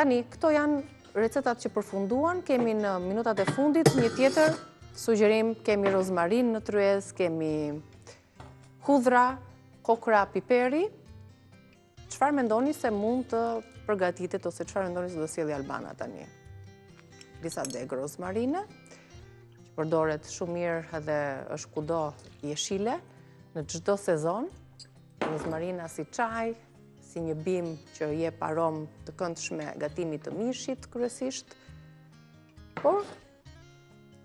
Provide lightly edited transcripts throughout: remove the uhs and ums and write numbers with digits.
Tani, këto janë recetat që përfunduan, kemi në minutat e fundit një tjetër sugjerim, kemi rozmarin në tryez, kemi hudhra, kokra, piperi. Çfarë mendoni se mund të përgatitet ose çfarë mendoni se do sjellë Albana tani? Disa degë rozmarine, që përdoret shumë mirë edhe është kudo jeshile, në çdo sezon. Rozmarina si çaj, si një bim që jep aromë të këndshme gatimit të mishit kryesisht. Por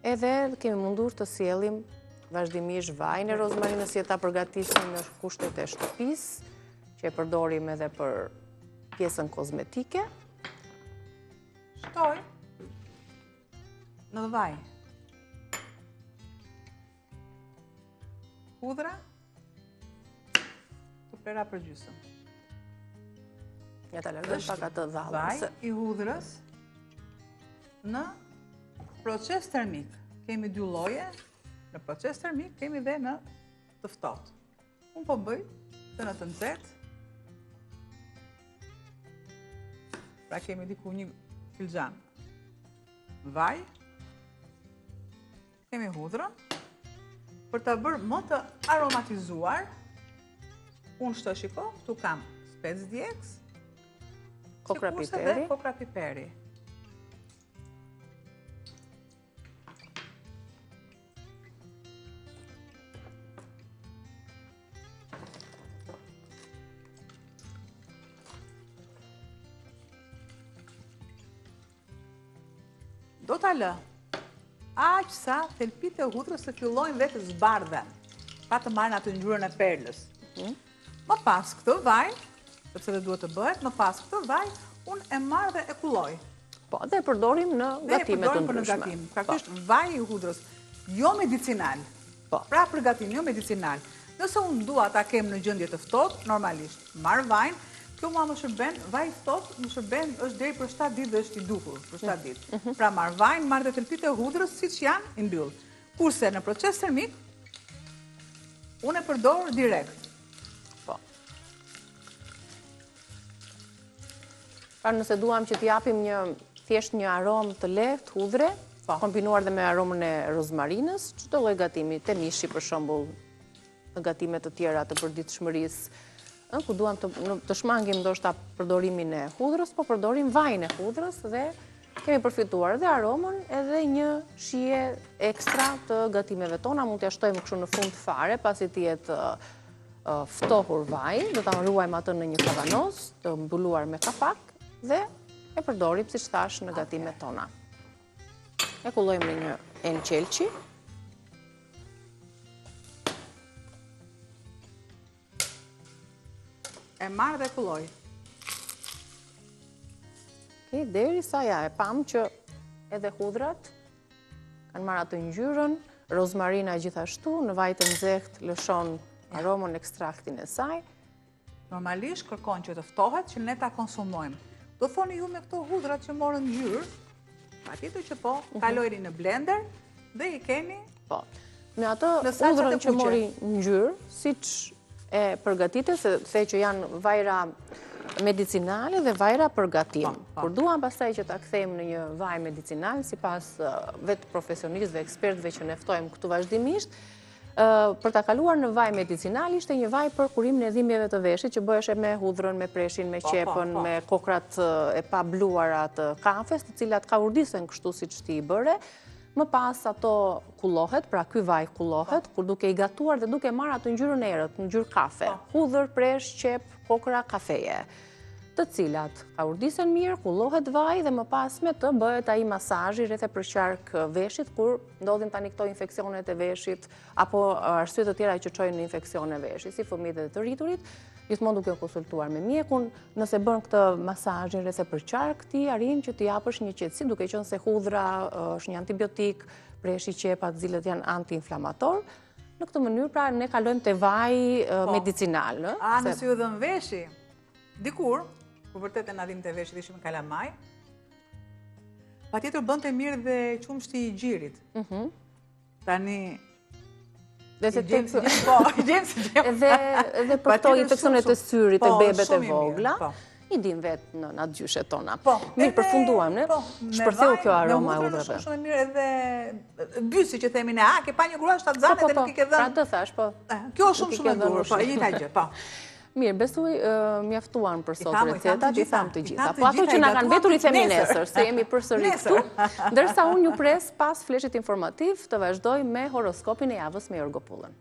edhe kemi mundur të sjellim vazhdimisht vajin e rozmarinës që ta përgatisim në kushtet e shtëpisë, që e përdorim edhe për pjesën kozmetike. Shtoj në vaj hudhra të prera për gjysmë. Ja ta largojmë pak atë dhallën. Vaj i hudhrës në proces termik. Kemi dy lloje. Në proces termik kemi dhe në të ftohtë. Unë po bëj të në të nxehtë. Pra kemi diku një filxhan vaj. Kemi hudhrën. Për ta bërë më të aromatizuar, unë shtoj shiko, këtu kam spec djegës, kokra piperi. Kokra piperi. Do ta lë aq sa thelpit e hudhrës të fillojnë dhe të zbardhen, pa të marrën atë ngjyrën e perlës. Më pas këtë vaj, sepse dhe duhet të bëhet, më pas këtë vaj, unë e marrë dhe e kulloj. Po, dhe e përdorim në gatimet të ndryshme. Praktisht vaj i hudrës, jo medicinal. Pra për gatim, jo medicinal. Nëse unë dua ta kem në gjendje të ftohtë, normalisht marr vajin, kjo mua më shërben, vaj i ftohtë më shërben është deri për 7 ditë dhe është i duhur për 7 ditë. Pra marr vajin, marr dhe thelpit e hudrës siç janë, i mbyll. Kurse në proces termik, unë e përdor direkt. Pra nëse duam që t'japim thjesht një aromë të lehtë, hudhre, kombinuar dhe me aromën e rozmarinës, çdo lloj gatimi, te mishi për shembull, në gatime të tjera të përditshmërisë, ku duam të shmangim ndoshta përdorimin e hudhrës, po përdorim vajin e hudhrës dhe kemi përfituar edhe aromën edhe një shije ekstra të gatimeve tona. Mund t'ja shtojmë kështu në fund fare, pasi të jetë ftohur vaj, do ta ruajmë atë në një kavanos të mbuluar me kapak dhe e përdorim, siç thash, në gatimet tona. E kullojmë në një enë qelçi. E marr dhe kulloj. Derisa e pam që edhe hudhrat kanë marrë atë ngjyrën, rozmarina gjithashtu, në vaj të nxehtë lëshon aromën, ekstraktin e saj. Normalisht kërkon që të ftohet që ne ta konsumojmë. Do thoni ju me këto hudhrat që morën ngjyrë, patjetër që po, kalojni në blender dhe i keni. Po. Me atë hudhrën që mori ngjyrë, siç e përgatitet, se the që janë vajra medicinale dhe vajra për gatim. Por duam pastaj që ta kthejmë në një vaj medicinal, sipas vetë profesionistëve, ekspertëve që ne ftojmë këtu vazhdimisht, për ta kaluar në vaj medicinal ishte një vaj për kurimin e dhimbjeve të veshit, që bëheshe me hudhrën, me preshin, me qepën, me kokrat e pa bluara të kafes, të cilat ka urdisen kështu siç ti i bëre. Më pas ato kullohet, pra ky vaj kullohet, kur duke i gatuar dhe duke marrë atë ngjyrën errët, ngjyrë kafe, hudhër, presh, qep, kokra, kafeje, të cilat ka urdisen mirë, kullohet vaj dhe më pas me të bëhet ai masazhi rreth e përqark veshit kur ndodhin tani këto infeksionet e veshit apo arsye të tjera që çojnë në infeksione veshit, si fëmijët dhe të rriturit. Gjithmonë duke konsultuar me mjekun, nëse bën këtë masazhin rreth e përqark, ti arrin që t'i japësh një qetësi, duke qenë se hudhra është një antibiotik, preshi, qepat, cilët janë antiinflamator. Në këtë mënyrë pra ne kalojmë te vaji medicinal, nëse ju dhën veshi, dikur, kur vërtet e na dhim te veshi, ishim në kalamaj, patjetër bënte mirë dhe qumshti i gjirit. Tani Edhe për këto infeksionet e syrit e bebet e vogla, i din vetë në atë gjyshet tona. Mirë, përfunduam, ne? Shpërtheu kjo aroma e udhrave. Shumë e mirë edhe bysi që themi ne, ke pa një grua shtatzane dhe nuk i ke dhënë. Pra të thash, po. Kjo është shumë e durë, po, e njëjta gjë, po. Mirë, besoj mjaftuan për sot recetat, i tham të gjitha. Po ato që na kanë mbetur i themi nesër, se jemi përsëri këtu, ndërsa unë ju pres pas fleshit informativ të vazhdoj me horoskopin e javës me Jorgo Pullën.